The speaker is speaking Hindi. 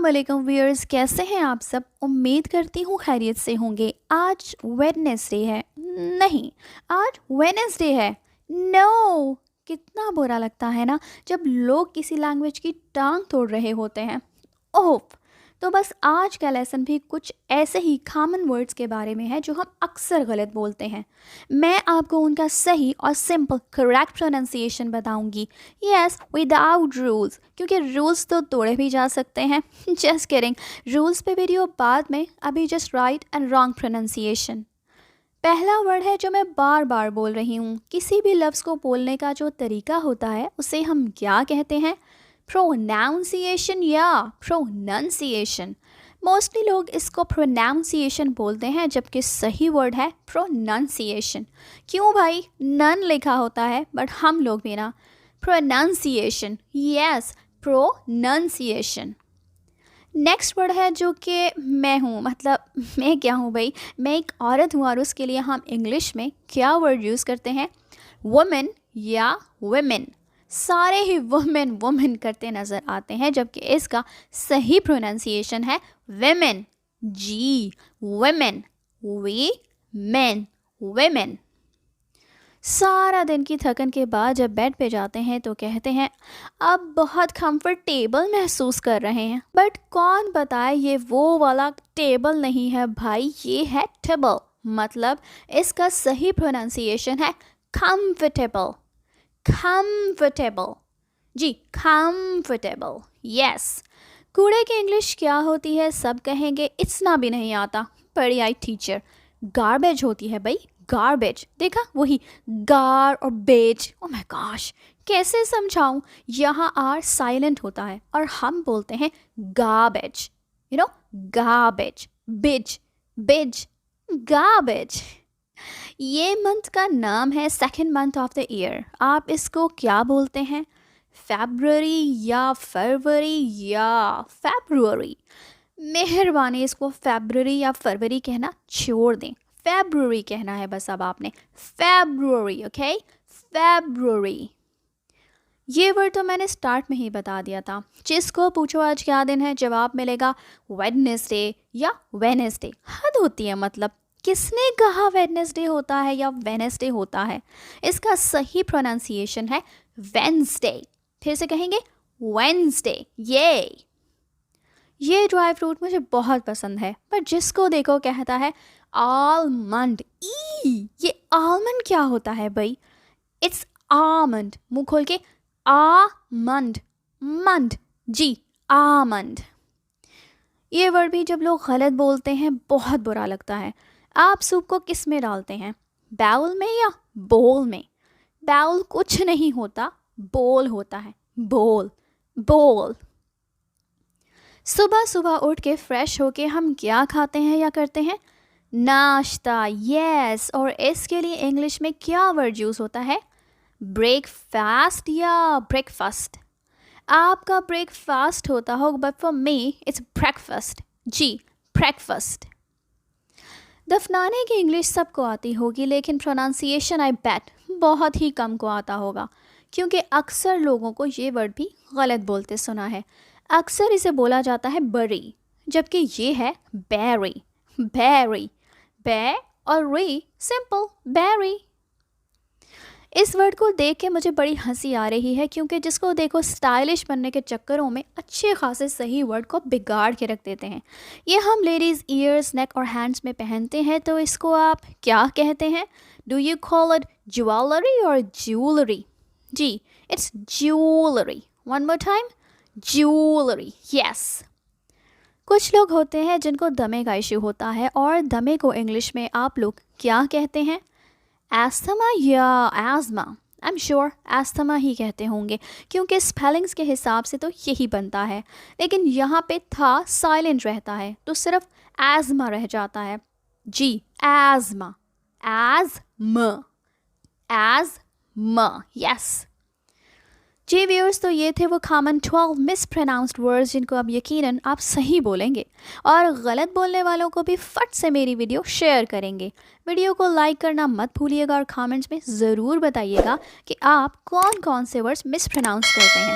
अस्सलामुअलैकुम व्यूअर्स, कैसे हैं आप सब। उम्मीद करती हूँ खैरियत से होंगे। आज वेडनेसडे है, नहीं आज वेडनेसडे है। नो, कितना बुरा लगता है ना जब लोग किसी लैंग्वेज की टांग तोड़ रहे होते हैं। ओफ। तो बस आज का लेसन भी कुछ ऐसे ही कॉमन वर्ड्स के बारे में है जो हम अक्सर गलत बोलते हैं। मैं आपको उनका सही और सिंपल करेक्ट प्रोनाउंसिएशन बताऊंगी। यस, विदाउट रूल्स, क्योंकि रूल्स तो तोड़े भी जा सकते हैं। जस्ट किडिंग, रूल्स पे वीडियो बाद में, अभी just right and wrong pronunciation. पहला वर्ड है जो मैं बार बार बोल रही हूँ। किसी भी लफ्ज़ को बोलने का जो तरीका होता है उसे हम क्या कहते हैं? प्रोनाउंसिएशन या प्रोनंसिएशन। मोस्टली लोग इसको प्रोनाउंसिएशन बोलते हैं, जबकि सही वर्ड है प्रोनंसिएशन। क्यों भाई, नन लिखा होता है बट हम लोग भी ना pronunciation. Yes, pronunciation. Next word है जो कि मैं हूँ, मतलब मैं क्या हूँ भाई, मैं एक औरत हूँ और उसके लिए हम इंग्लिश में क्या वर्ड यूज़ करते हैं? वुमेन या वुमेन। सारे ही वुमेन वुमेन करते नज़र आते हैं, जबकि इसका सही प्रोनाउंसिएशन है वेमेन। जी, वेमेन, वी मेन, वेमेन। सारा दिन की थकन के बाद जब बेड पे जाते हैं तो कहते हैं अब बहुत कंफर्टेबल महसूस कर रहे हैं, बट कौन बताए ये वो वाला टेबल नहीं है भाई, ये है टेबल। मतलब इसका सही प्रोनाउंसिएशन है कंफर्टेबल। कंफर्टेबल, जी कंफर्टेबल। यस। कूड़े की इंग्लिश क्या होती है सब कहेंगे, इतना भी नहीं आता, पढ़ी आई टीचर। गार्बेज होती है भाई, गार्बेज। देखा, वही गार और बेज। ओ माय गॉश, कैसे समझाऊं? यहाँ आर साइलेंट होता है और हम बोलते हैं गार्बेज। यू नो, गार्बेज, बिज, बिज, गार्बेज। ये मंथ का नाम है second month of the year. आप इसको क्या बोलते हैं? फरवरी या फरवरी या फरवरी। मेहरबानी इसको फरवरी या फरवरी कहना छोड़ दें, फरवरी कहना है बस अब आपने। फरवरी, ओके, फरवरी। ये वर्ड तो मैंने स्टार्ट में ही बता दिया था। जिसको पूछो आज क्या दिन है, जवाब मिलेगा वेडनेसडे या वेनेसडे। हद होती है, मतलब किसने कहा वेडनेसडे होता है या वेनेसडे होता है? इसका सही प्रोनाउंसिएशन है वेंसडे। फिर से कहेंगे वेंसडे। ये ड्राई फ्रूट मुझे बहुत पसंद है, पर जिसको देखो कहता है आलमंड। ई, ये आलमंड क्या होता है भाई? It's almond. मुंह खोल के आमंड, मंड, जी आमंड। ये वर्ड भी जब लोग गलत बोलते हैं बहुत बुरा लगता है। आप सूप को किस में डालते हैं? बाउल में या बोल में? बाउल कुछ नहीं होता, बोल होता है, बोल, बोल। सुबह सुबह उठ के फ्रेश होके हम क्या खाते हैं या करते हैं? नाश्ता। यस, और इसके लिए इंग्लिश में क्या वर्ड यूज़ होता है? ब्रेकफास्ट या ब्रेकफास्ट। आपका ब्रेकफास्ट होता होगा, but for me it's breakfast. जी, ब्रेकफास्ट। दफनाने की इंग्लिश सबको आती होगी, लेकिन प्रोनाउंसिएशन आई बेट बहुत ही कम को आता होगा, क्योंकि अक्सर लोगों को ये वर्ड भी गलत बोलते सुना है। अक्सर इसे बोला जाता है बरी, जबकि ये है बैरी। बैरी, बै और री, सिंपल, बैरी। इस वर्ड को देख के मुझे बड़ी हंसी आ रही है, क्योंकि जिसको देखो स्टाइलिश बनने के चक्करों में अच्छे खासे सही वर्ड को बिगाड़ के रख देते हैं। ये हम लेडीज़ ईयर्स, नेक और हैंड्स में पहनते हैं, तो इसको आप क्या कहते हैं? Do you call it jewellery और ज्वेलरी? जी, it's jewellery. One more time, jewellery. Yes. कुछ लोग होते हैं जिनको दमे का इश्यू होता है, और दमे को इंग्लिश में आप लोग क्या कहते हैं? एस्थमा या asthma. I am sure asthma ही कहते होंगे, क्योंकि स्पेलिंग्स के हिसाब से तो यही बनता है, लेकिन यहाँ पे था साइलेंट रहता है तो सिर्फ एज़मा रह जाता है। जी, एज़मा, एज़मा, एज़मा। यस जी व्यूअर्स, तो ये थे वो कॉमन 12 मिसप्रोनाउंस्ड वर्ड्स जिनको अब यकीनन आप सही बोलेंगे, और गलत बोलने वालों को भी फट से मेरी वीडियो शेयर करेंगे। वीडियो को लाइक करना मत भूलिएगा और कमेंट्स में ज़रूर बताइएगा कि आप कौन कौन से वर्ड्स मिसप्रोनाउंस करते हैं।